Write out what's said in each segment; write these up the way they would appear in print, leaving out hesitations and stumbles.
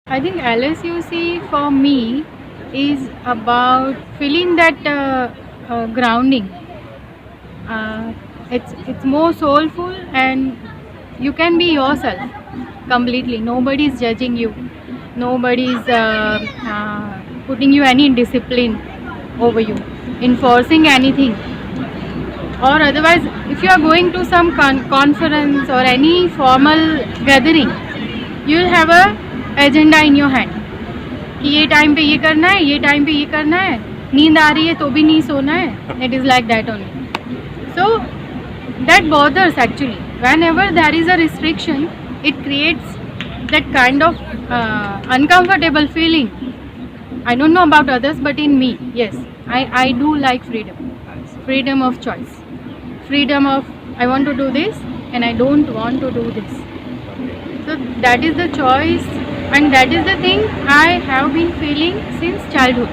I think LSUC for me is about feeling that grounding. It's more soulful and you can be yourself completely. Nobody's judging you. Nobody's putting you any discipline over you, enforcing anything. Or otherwise, if you are going to some conference or any formal gathering, you'll have a agenda in your hand कि ये time पे ये करना है, ये time पे ये करना है, नींद आ रही है तो भी नहीं सोना है. It is like that only. So that bothers actually. Whenever there is a restriction, it creates that kind of uncomfortable feeling. I don't know about others, but in me, yes, I do like freedom of choice, freedom of I want to do this and I don't want to do this. So that is the choice, and that is the thing I have been feeling since childhood.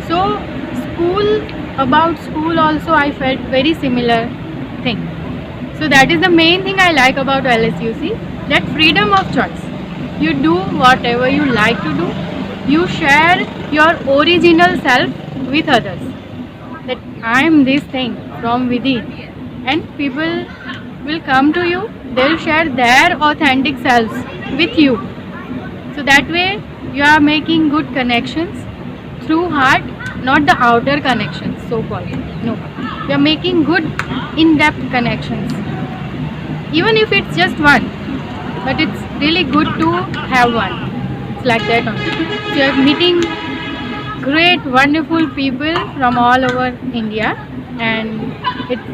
So about school also I felt very similar thing. So that is the main thing I like about LSUC, that freedom of choice. You do whatever you like to do. You share your original self with others. That I am this thing from within, and people will come to you. They will share their authentic selves with you. So that way you are making good connections through heart, not the outer connections, so called. No, you are making good in-depth connections. Even if it's just one, but it's really good to have one. It's like that only. You are meeting great, wonderful people from all over India, and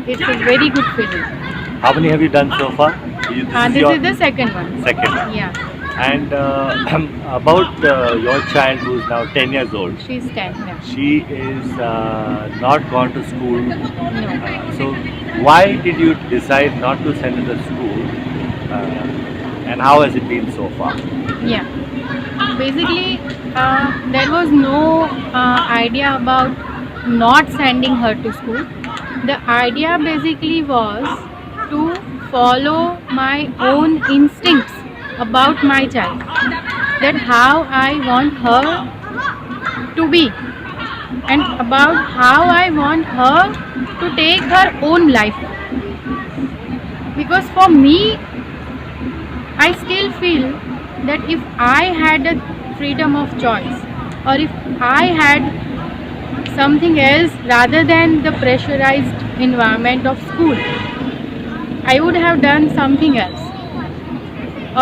it's a very good feeling. How many have you done so far? This is the second one. Second one. Yeah, And about your child who's now 10 years old, she's 10 now. she is not gone to school. No. So why did you decide not to send her to school? And how has it been so far? Yeah. Basically, there was no idea about not sending her to school. The idea basically was to follow my own instincts about my child, that how I want her to be, and about how I want her to take her own life. Because for me, I still feel that if I had a freedom of choice, or if I had something else rather than the pressurized environment of school, I would have done something else,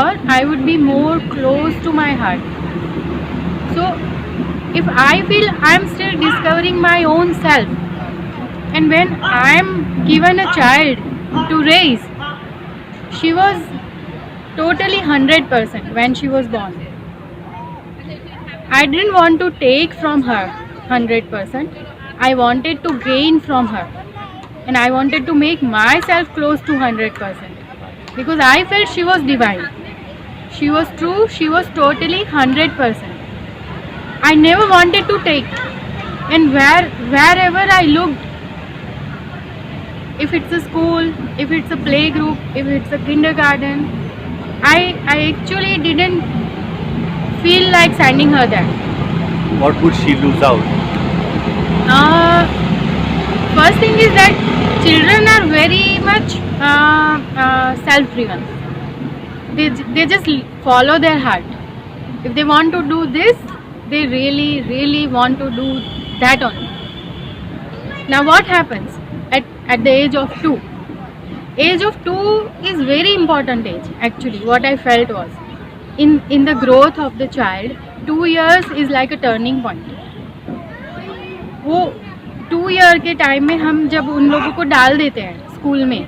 or I would be more close to my heart. So if I feel I am still discovering my own self, and when I am given a child to raise, she was totally 100% when she was born. I didn't want to take from her 100%. I wanted to gain from her, and I wanted to make myself close to 100%, because I felt she was divine. She was true. She was totally 100%. I never wanted to take, and wherever I looked, if it's a school, if it's a playgroup, if it's a kindergarten, I actually didn't feel like sending her there. What would she lose out? First thing is that children are very much self-driven. They just follow their heart. If they want to do this, they really want to do that only. Now what happens at the age of 2? Age of 2 is very important age actually. What I felt was, in the growth of the child, 2 years is like a turning point. वो 2 year के time में हम जब उन लोगों को डाल देते हैं स्कूल में,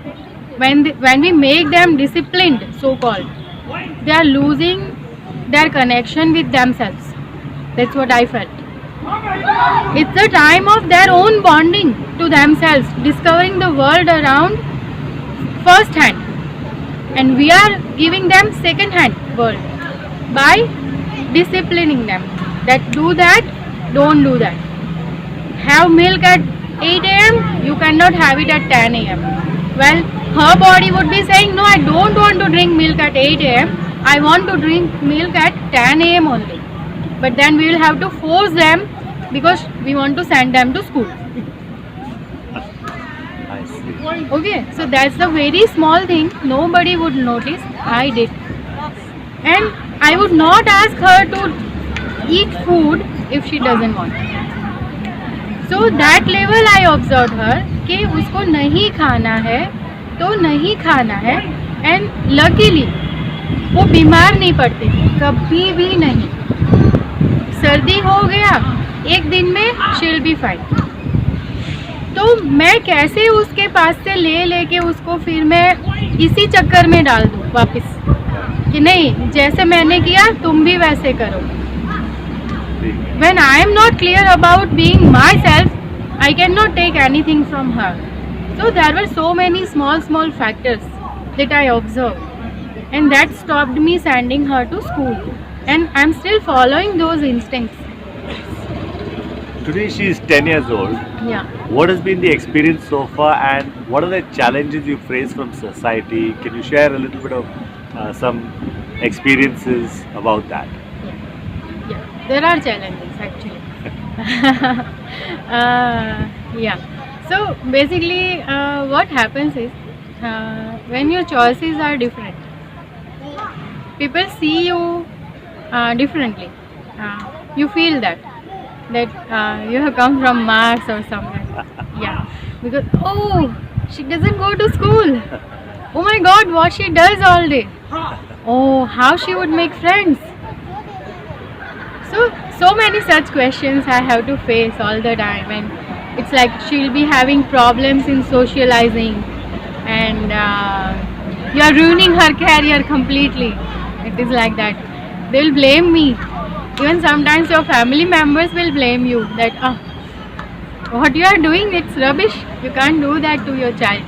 when we make them disciplined, so called, they are losing their connection with themselves. That's what I felt. It's the time of their own bonding to themselves, discovering the world around first hand, and we are giving them second hand world by disciplining them, that do that, don't do that. Have milk at 8 a.m, you cannot have it at 10 a.m. Well, her body would be saying, no, I don't want to drink milk at 8 a.m, I want to drink milk at 10 a.m. only. But then we will have to force them because we want to send them to school. I see. Okay, so that's a very small thing. Nobody would notice. I did. And I would not ask her to eat food if she doesn't want. So that level I observed her कि उसको नहीं खाना है तो नहीं खाना है. And luckily वो बीमार नहीं पड़ती थी, कभी भी नहीं. सर्दी हो गया एक दिन में she'll be fine. तो मैं कैसे उसके पास से लेके उसको फिर मैं इसी चक्कर में डाल दूँ वापस कि नहीं जैसे मैंने किया तुम भी वैसे करो. When I am not clear about being myself, I cannot take anything from her. So there were so many small factors that I observed, and that stopped me sending her to school. And I'm still following those instincts. Today she is 10 years old. Yeah. What has been the experience so far, and what are the challenges you face from society? Can you share a little bit of some experiences about that? Yeah, there are challenges actually. Yeah. So basically, what happens is when your choices are different, people see you differently. You feel that you have come from Mars or something. Yeah, because oh, she doesn't go to school. Oh my God, what she does all day. Oh, how she would make friends. So many such questions I have to face all the time, and it's like she'll be having problems in socializing, and you are ruining her career completely. It is like that. They'll blame me. Even sometimes your family members will blame you that what you are doing, it's rubbish. You can't do that to your child.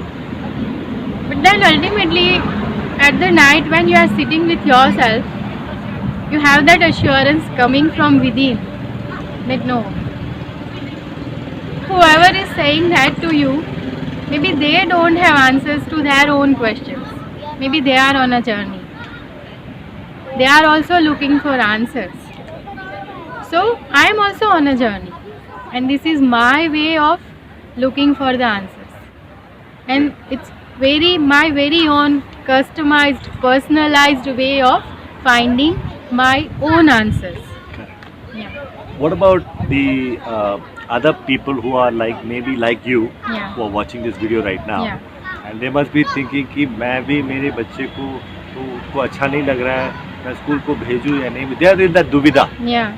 But then ultimately, at the night when you are sitting with yourself, you have that assurance coming from within that no, whoever is saying that to you, maybe they don't have answers to their own questions. Maybe they are on a journey. They are also looking for answers. So I am also on a journey, and this is my way of looking for the answers. And it's my very own customized, personalized way of finding my own answers. Yeah. What about the other people who are maybe like you, Yeah. who are watching this video right now, Yeah. and they must be thinking कि मैं भी मेरे बच्चे को अच्छा नहीं लग रहा है, मैं स्कूल को भेजूं या नहीं. They are in that duvida, Yeah.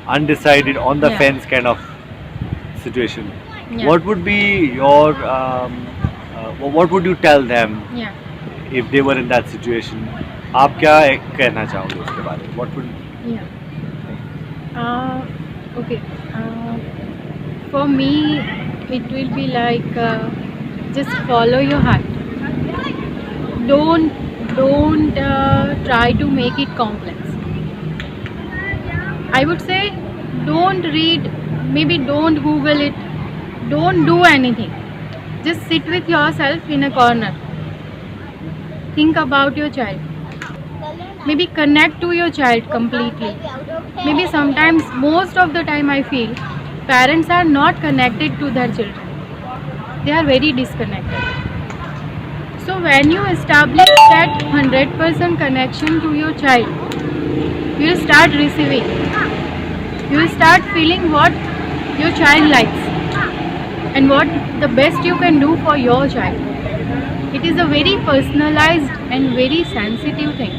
undecided, on the Yeah. fence kind of situation. Yeah. What would be your what would you tell them Yeah. if they were in that situation? आप क्या कहना चाहोगे उसके बारे में? What would Yeah. Okay. For me, it will be like just follow your heart. Don't try to make it complex. I would say don't read, maybe don't Google it, don't do anything. Just sit with yourself in a corner. Think about your child. Maybe connect to your child completely. Maybe sometimes, most of the time, I feel parents are not connected to their children. They are very disconnected. So when you establish that 100% connection to your child, you will start receiving. You will start feeling what your child likes and what the best you can do for your child. It is a very personalized and very sensitive thing.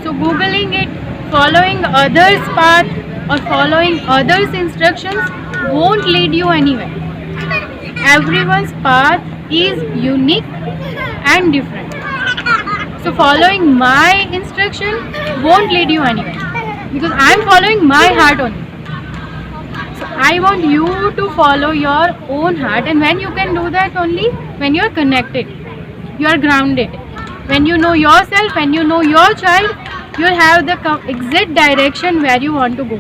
So Googling it, following others' path or following others' instructions won't lead you anywhere. Everyone's path is unique and different. So following my instruction won't lead you anywhere because I am following my heart only. So I want you to follow your own heart, and when you can do that only when you are connected, you are grounded. When you know yourself, when you know your child, you will have the exact direction where you want to go.